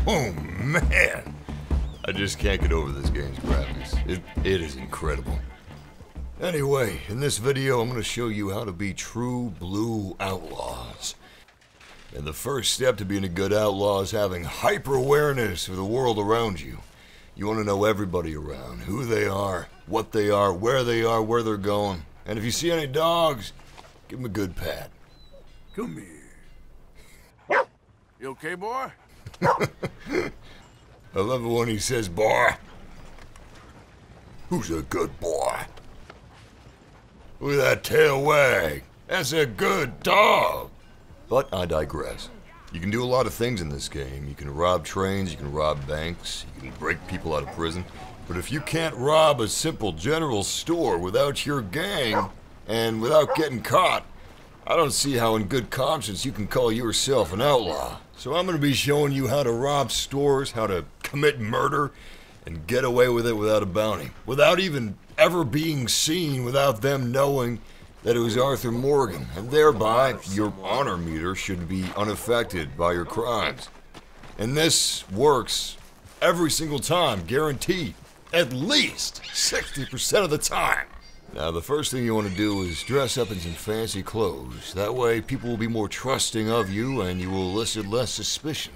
Oh man, I just can't get over this game's graphics. It is incredible. Anyway, in this video I'm going to show you how to be true blue outlaws. And the first step to being a good outlaw is having hyper-awareness of the world around you. You want to know everybody around, who they are, what they are, where they're going. And if you see any dogs, give them a good pat. Come here. You okay, boy? I love it when he says, boy. Who's a good boy? Look at that tail wag. That's a good dog. But I digress. You can do a lot of things in this game. You can rob trains, you can rob banks, you can break people out of prison. But if you can't rob a simple general store without your gang and without getting caught, I don't see how in good conscience you can call yourself an outlaw. So I'm going to be showing you how to rob stores, how to commit murder, and get away with it without a bounty. Without even ever being seen, without them knowing that it was Arthur Morgan, and thereby your honor meter should be unaffected by your crimes. And this works every single time, guaranteed, at least 60% of the time. Now the first thing you want to do is dress up in some fancy clothes. That way people will be more trusting of you and you will elicit less suspicion.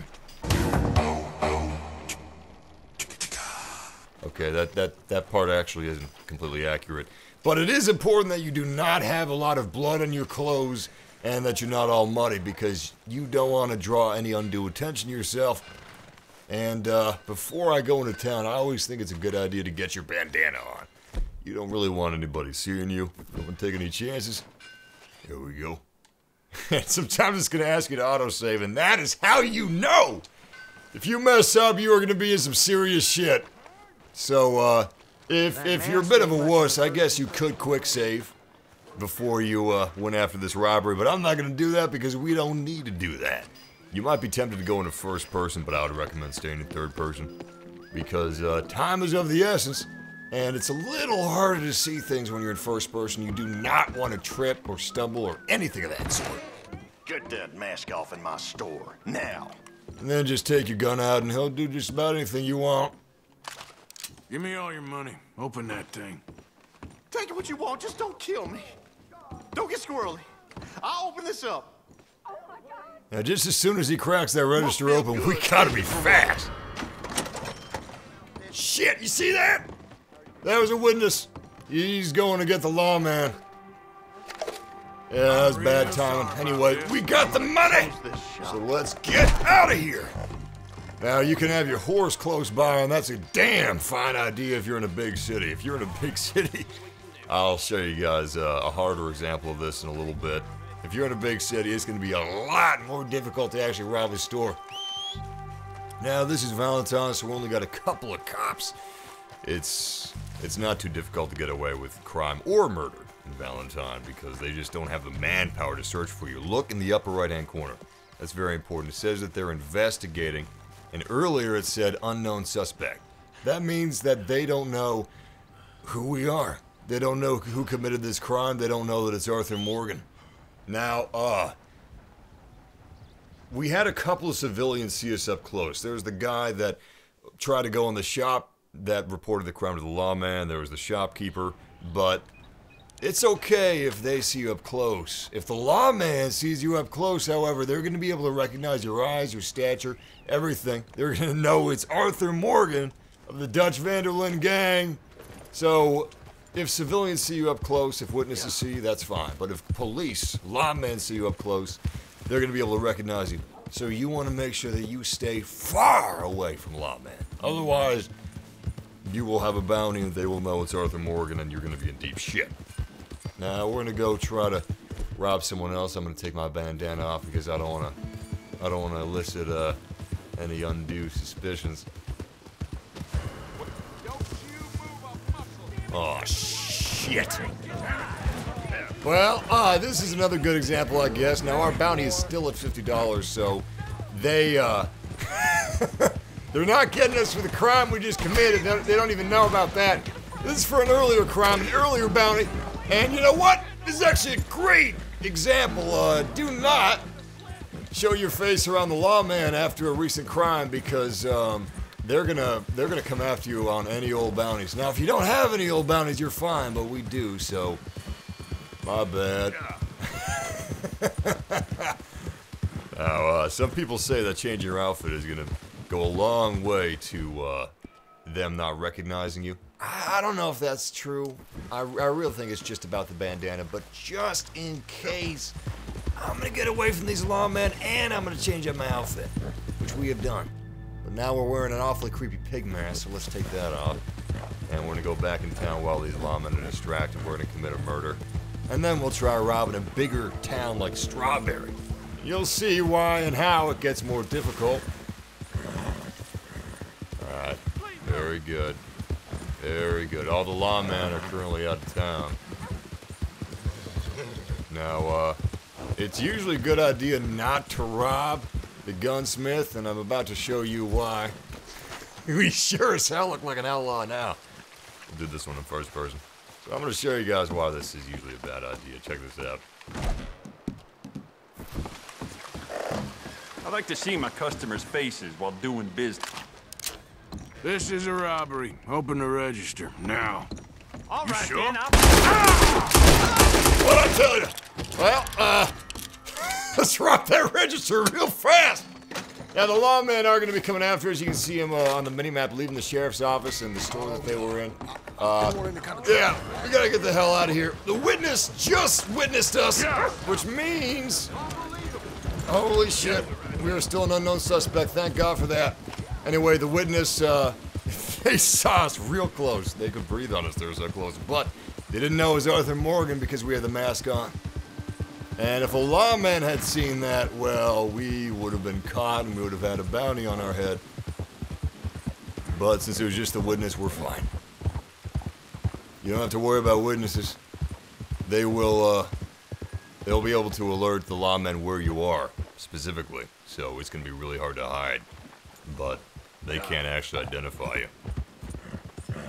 Okay, that part actually isn't completely accurate. But it is important that you do not have a lot of blood on your clothes and that you're not all muddy because you don't want to draw any undue attention to yourself. And before I go into town, I always think it's a good idea to get your bandana on. You don't really want anybody seeing you. Don't take any chances. Here we go. Sometimes it's going to ask you to autosave, and that is how you know! If you mess up, you are going to be in some serious shit. So, if you're a bit of a wuss, I guess you could quick save before you went after this robbery, but I'm not going to do that because we don't need to do that. You might be tempted to go into first person, but I would recommend staying in third person because time is of the essence, and it's a little harder to see things when you're in first person. You do not want to trip or stumble or anything of that sort. Get that mask off in my store, now. And then just take your gun out and he'll do just about anything you want. Give me all your money. Open that thing. Take what you want, just don't kill me. Don't get squirrely. I'll open this up. Now, just as soon as he cracks that register open, we gotta be fast. Shit, you see that? That was a witness. He's going to get the lawman. Yeah, that was bad timing. Anyway, we got the money! So let's get out of here. Now, you can have your horse close by, and that's a damn fine idea if you're in a big city. If you're in a big city, I'll show you guys a harder example of this in a little bit. If you're in a big city, it's going to be a lot more difficult to actually rob a store. Now, this is Valentine's, so we only got a couple of cops. It's not too difficult to get away with crime or murder in Valentine because they just don't have the manpower to search for you. Look in the upper right-hand corner. That's very important. It says that they're investigating. And earlier it said unknown suspect. That means that they don't know who we are. They don't know who committed this crime. They don't know that it's Arthur Morgan. Now, we had a couple of civilians see us up close. There was the guy that tried to go in the shop that reported the crime to the lawman. There was the shopkeeper. But it's okay if they see you up close. If the lawman sees you up close, however, they're going to be able to recognize your eyes, your stature, everything. They're going to know it's Arthur Morgan of the Dutch Van der Linde gang. So, if civilians see you up close, if witnesses see you, that's fine. But if police, lawmen see you up close, they're going to be able to recognize you. So you want to make sure that you stay far away from lawmen. Otherwise, you will have a bounty and they will know it's Arthur Morgan and you're going to be in deep shit. Now, we're going to go try to rob someone else. I'm going to take my bandana off because I don't want to elicit any undue suspicions. Oh, shit. Well, this is another good example, I guess. Now, our bounty is still at $50, so they, they're not getting us for the crime we just committed. They don't even know about that. This is for an earlier crime, an earlier bounty. And you know what? This is actually a great example. Do not show your face around the lawman after a recent crime because they're gonna come after you on any old bounties. Now, if you don't have any old bounties, you're fine, but we do. So, my bad. Now, some people say that changing your outfit is gonna go a long way to them not recognizing you. I don't know if that's true. I really think it's just about the bandana, but just in case, I'm gonna get away from these lawmen and I'm gonna change up my outfit, which we have done. But now we're wearing an awfully creepy pig mask, so let's take that off. And we're gonna go back in town while these lawmen are distracted. We're gonna commit a murder. And then we'll try robbing a bigger town like Strawberry. You'll see why and how it gets more difficult. Alright, very good. Very good. All the lawmen are currently out of town. Now, it's usually a good idea not to rob the gunsmith, and I'm about to show you why. We sure as hell look like an outlaw now. I did this one in first person. So I'm going to show you guys why this is usually a bad idea. Check this out. I like to see my customers' faces while doing business. This is a robbery. Open the register, now. All right, sure? then, What'd I tell you? Well, let's rob that register real fast. Now, the lawmen are going to be coming after us. You can see them on the mini-map leaving the sheriff's office and the store that they were in. Yeah, we got to get the hell out of here. The witness just witnessed us, which means... Holy shit, we are still an unknown suspect. Thank God for that. Anyway, the witness, they saw us real close. They could breathe on us, they were so close. But they didn't know it was Arthur Morgan because we had the mask on. And if a lawman had seen that, well, we would have been caught and we would have had a bounty on our head. But since it was just a witness, we're fine. You don't have to worry about witnesses. They will, they'll be able to alert the lawmen where you are, specifically. So it's going to be really hard to hide. But they can't actually identify you.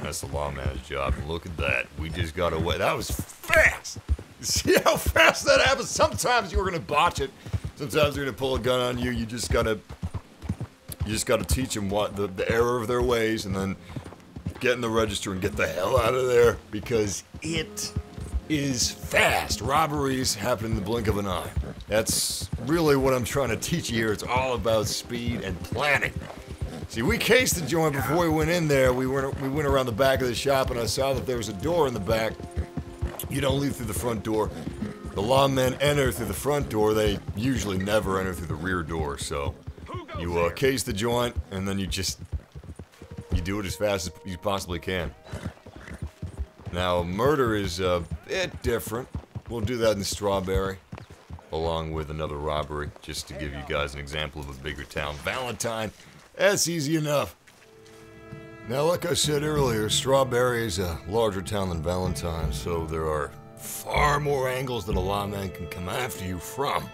That's the lawman's job. And look at that. We just got away. That was fast! See how fast that happens? Sometimes you're gonna botch it. Sometimes they're gonna pull a gun on you. You just gotta teach them what the error of their ways, and then get in the register and get the hell out of there because it is fast. Robberies happen in the blink of an eye. That's really what I'm trying to teach you here. It's all about speed and planning. See, we cased the joint before we went in there. We went around the back of the shop, and I saw that there was a door in the back. You don't leave through the front door. The lawmen enter through the front door. They usually never enter through the rear door. So you case the joint, and then you do it as fast as you possibly can. Now, murder is a bit different. We'll do that in Strawberry, along with another robbery, just to give you guys an example of a bigger town. Valentine, that's easy enough. Now, like I said earlier, Strawberry is a larger town than Valentine, so there are far more angles that a lawman can come after you from.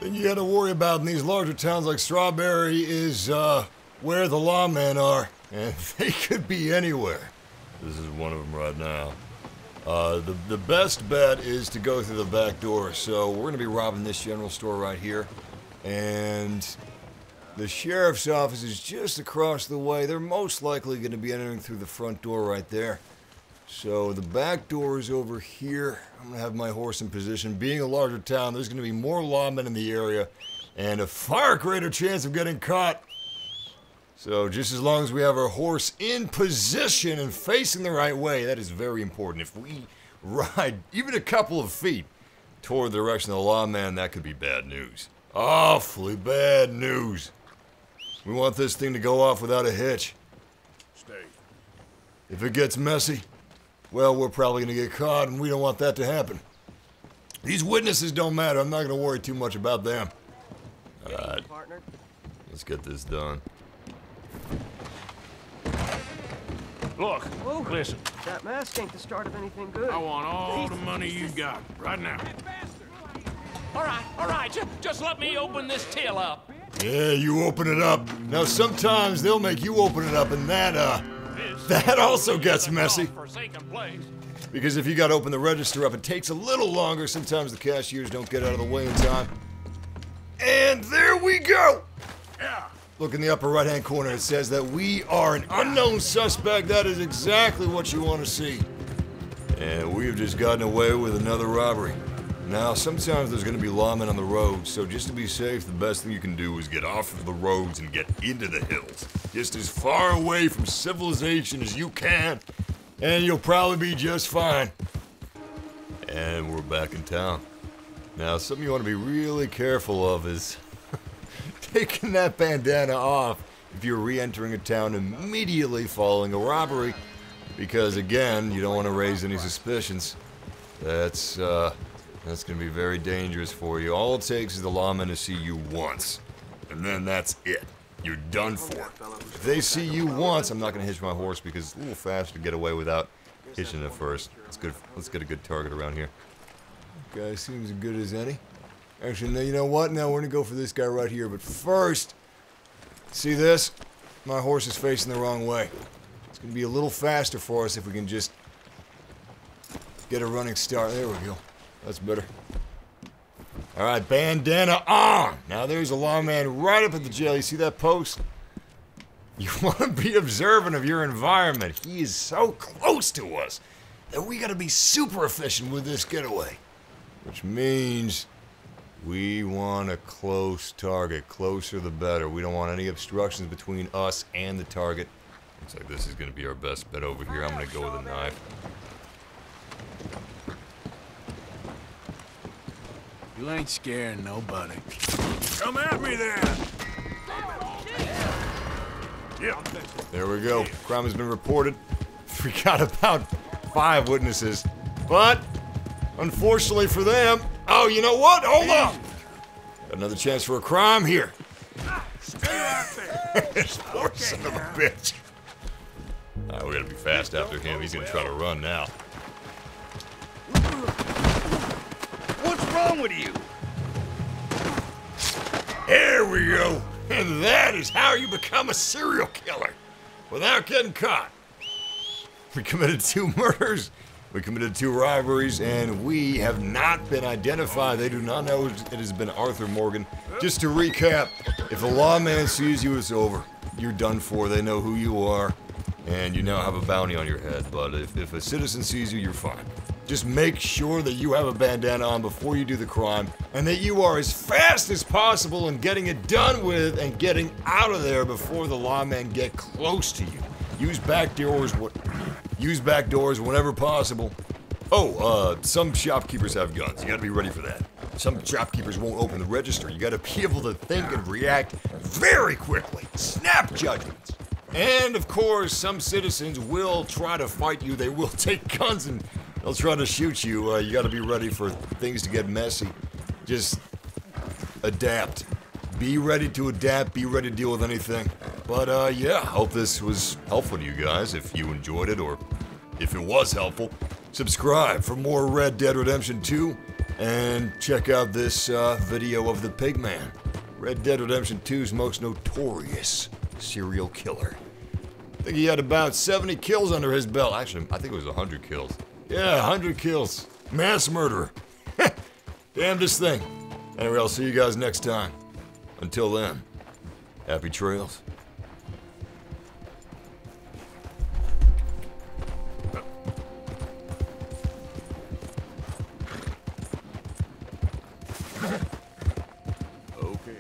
Thing you gotta worry about in these larger towns like Strawberry is, where the lawmen are, and they could be anywhere. This is one of them right now. The best bet is to go through the back door, so we're gonna be robbing this general store right here, and the sheriff's office is just across the way. They're most likely going to be entering through the front door right there. So the back door is over here. I'm going to have my horse in position. Being a larger town, there's going to be more lawmen in the area and a far greater chance of getting caught. So just as long as we have our horse in position and facing the right way, that is very important. If we ride even a couple of feet toward the direction of the lawman, that could be bad news. Awfully bad news. We want this thing to go off without a hitch. Stay. If it gets messy, well, we're probably going to get caught, and we don't want that to happen. These witnesses don't matter. I'm not going to worry too much about them. All right. Let's get this done. Look, Whoa. listen. That mask ain't the start of anything good. I want all the money you got, right now. All right, just let me open this till up. Yeah, you open it up. Now, sometimes they'll make you open it up, and that also gets messy. Because if you got to open the register up, it takes a little longer. Sometimes the cashiers don't get out of the way in time. And there we go! Look in the upper right-hand corner. It says that we are an unknown suspect. That is exactly what you want to see. And we've just gotten away with another robbery. Now, sometimes there's going to be lawmen on the road, so just to be safe, the best thing you can do is get off of the roads and get into the hills. Just as far away from civilization as you can, and you'll probably be just fine. And we're back in town. Now, something you want to be really careful of is taking that bandana off if you're re-entering a town immediately following a robbery, because again, you don't want to raise any suspicions. That's going to be very dangerous for you. All it takes is the lawman to see you once, and then that's it. You're done for. If they see you once, I'm not going to hitch my horse because it's a little faster to get away without hitching it first. It's good. Let's get a good target around here. Guy seems as good as any. Actually, no, you know what? Now we're going to go for this guy right here. But first, see this? My horse is facing the wrong way. It's going to be a little faster for us if we can just get a running start. There we go. That's better. Alright, bandana on! Now there's a lawman right up at the jail. You see that post? You want to be observant of your environment. He is so close to us that we got to be super efficient with this getaway. Which means we want a close target. Closer the better. We don't want any obstructions between us and the target. Looks like this is going to be our best bet over here. I'm going to go with a knife. You ain't scaring nobody. Come at me then! Yeah. There we go. Crime has been reported. We got about 5 witnesses. But, unfortunately for them... Oh, you know what? Hold on! Got another chance for a crime here. Stay right there. This poor son of a bitch. Alright, we gotta be fast after him. He's gonna try to run now. What's wrong with you? There we go. And that is how you become a serial killer. Without getting caught. We committed 2 murders. We committed 2 robberies, and we have not been identified. They do not know it has been Arthur Morgan. Just to recap, if a lawman sees you, it's over. You're done for. They know who you are, and you now have a bounty on your head. But if a citizen sees you, you're fine. Just make sure that you have a bandana on before you do the crime, and that you are as fast as possible in getting it done with and getting out of there before the lawmen get close to you. Use back doors whenever possible. Oh, some shopkeepers have guns. You gotta be ready for that. Some shopkeepers won't open the register. You gotta be able to think and react very quickly. Snap judgments. And, of course, some citizens will try to fight you. They will take guns and they'll try to shoot you. You gotta be ready for things to get messy. Just adapt. Be ready to adapt. Be ready to deal with anything. But, yeah, hope this was helpful to you guys. If you enjoyed it or if it was helpful, subscribe for more Red Dead Redemption 2 and check out this video of the Pigman, Red Dead Redemption 2's most notorious serial killer. I think he had about 70 kills under his belt. Actually, I think it was 100 kills. Yeah, 100 kills. Mass murderer. Damnedest thing. Anyway, I'll see you guys next time. Until then, happy trails. Okay.